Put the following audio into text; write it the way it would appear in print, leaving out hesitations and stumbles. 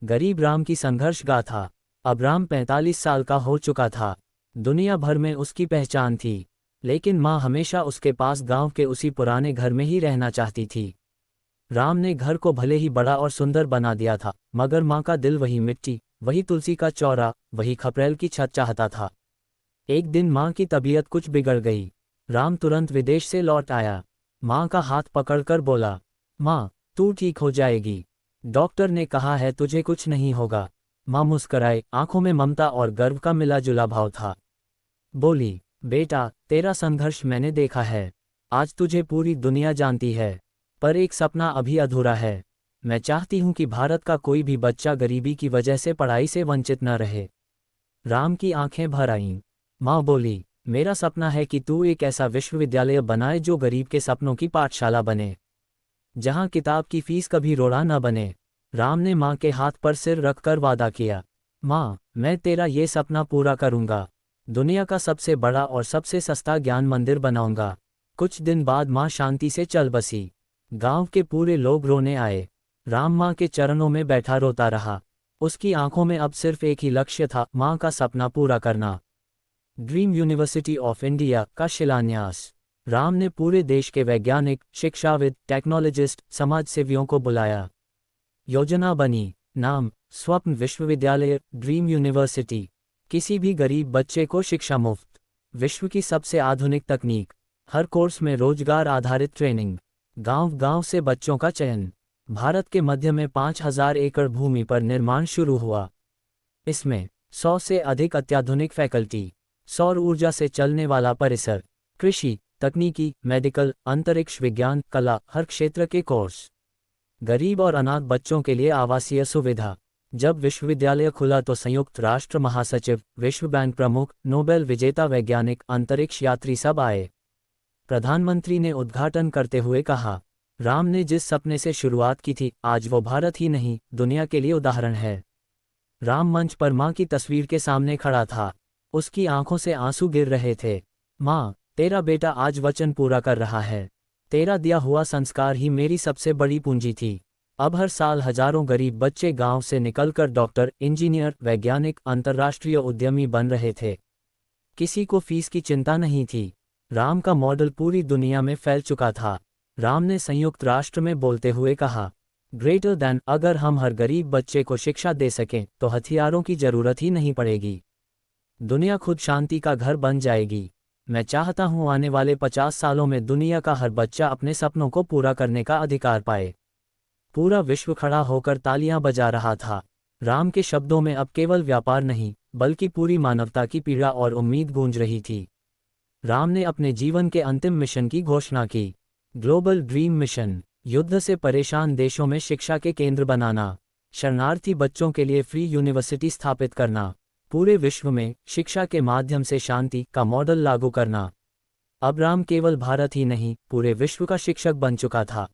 गरीब राम की संघर्ष गाथा। अब राम 45 साल का हो चुका था। दुनिया भर में उसकी पहचान थी, लेकिन माँ हमेशा उसके पास गांव के उसी पुराने घर में ही रहना चाहती थी। राम ने घर को भले ही बड़ा और सुंदर बना दिया था, मगर माँ का दिल वही मिट्टी, वही तुलसी का चौरा, वही खपरेल की छत चाहता था। एक दिन माँ की तबीयत कुछ बिगड़ गई। राम तुरंत विदेश से लौट आया। माँ का हाथ पकड़कर बोला, माँ, तू ठीक हो जाएगी। डॉक्टर ने कहा है तुझे कुछ नहीं होगा। माँ मुस्कराए, आंखों में ममता और गर्व का मिला जुला भाव था। बोली, बेटा, तेरा संघर्ष मैंने देखा है। आज तुझे पूरी दुनिया जानती है। पर एक सपना अभी अधूरा है। मैं चाहती हूँ कि भारत का कोई भी बच्चा गरीबी की वजह से पढ़ाई से वंचित न रहे। राम की आंखें भर आईं। माँ बोली, मेरा सपना है कि तू एक ऐसा विश्वविद्यालय बनाए जो गरीब के सपनों की पाठशाला बने, जहाँ किताब की फीस कभी रोड़ा न बने। राम ने माँ के हाथ पर सिर रखकर वादा किया, माँ, मैं तेरा ये सपना पूरा करूँगा। दुनिया का सबसे बड़ा और सबसे सस्ता ज्ञान मंदिर बनाऊंगा। कुछ दिन बाद माँ शांति से चल बसी। गांव के पूरे लोग रोने आए। राम माँ के चरणों में बैठा रोता रहा। उसकी आंखों में अब सिर्फ एक ही लक्ष्य था, माँ का सपना पूरा करना। ड्रीम यूनिवर्सिटी ऑफ इंडिया का शिलान्यास। राम ने पूरे देश के वैज्ञानिक, शिक्षाविद, टेक्नोलॉजिस्ट, समाजसेवियों को बुलाया। योजना बनी, नाम स्वप्न विश्वविद्यालय, ड्रीम यूनिवर्सिटी। किसी भी गरीब बच्चे को शिक्षा मुफ्त, विश्व की सबसे आधुनिक तकनीक, हर कोर्स में रोजगार आधारित ट्रेनिंग, गांव-गांव से बच्चों का चयन। भारत के मध्य में 5000 एकड़ भूमि पर निर्माण शुरू हुआ। इसमें 100 से अधिक अत्याधुनिक फैकल्टी, सौर ऊर्जा से चलने वाला परिसर, कृषि, तकनीकी, मेडिकल, अंतरिक्ष विज्ञान, कला, हर क्षेत्र के कोर्स। गरीब और अनाथ बच्चों के लिए आवासीय सुविधा। जब विश्वविद्यालय खुला तो संयुक्त राष्ट्र महासचिव, विश्व बैंक प्रमुख, नोबेल विजेता वैज्ञानिक, अंतरिक्ष यात्री सब आए। प्रधानमंत्री ने उद्घाटन करते हुए कहा, राम ने जिस सपने से शुरुआत की थी, आज वो भारत ही नहीं, दुनिया के लिए उदाहरण है। राम मंच पर माँ की तस्वीर के सामने खड़ा था। उसकी आंखों से आंसू गिर रहे थे। माँ, तेरा बेटा आज वचन पूरा कर रहा है। तेरा दिया हुआ संस्कार ही मेरी सबसे बड़ी पूंजी थी। अब हर साल हजारों गरीब बच्चे गांव से निकलकर डॉक्टर, इंजीनियर, वैज्ञानिक, अंतर्राष्ट्रीय उद्यमी बन रहे थे। किसी को फीस की चिंता नहीं थी। राम का मॉडल पूरी दुनिया में फैल चुका था। राम ने संयुक्त राष्ट्र में बोलते हुए कहा, ग्रेटर दैन, अगर हम हर गरीब बच्चे को शिक्षा दे सकें तो हथियारों की जरूरत ही नहीं पड़ेगी। दुनिया खुद शांति का घर बन जाएगी। मैं चाहता हूं आने वाले 50 सालों में दुनिया का हर बच्चा अपने सपनों को पूरा करने का अधिकार पाए। पूरा विश्व खड़ा होकर तालियां बजा रहा था। राम के शब्दों में अब केवल व्यापार नहीं, बल्कि पूरी मानवता की पीड़ा और उम्मीद गूंज रही थी। राम ने अपने जीवन के अंतिम मिशन की घोषणा की, ग्लोबल ड्रीम मिशन, युद्ध से परेशान देशों में शिक्षा के केंद्र बनाना, शरणार्थी बच्चों के लिए फ्री यूनिवर्सिटी स्थापित करना, पूरे विश्व में शिक्षा के माध्यम से शांति का मॉडल लागू करना। अब राम केवल भारत ही नहीं, पूरे विश्व का शिक्षक बन चुका था।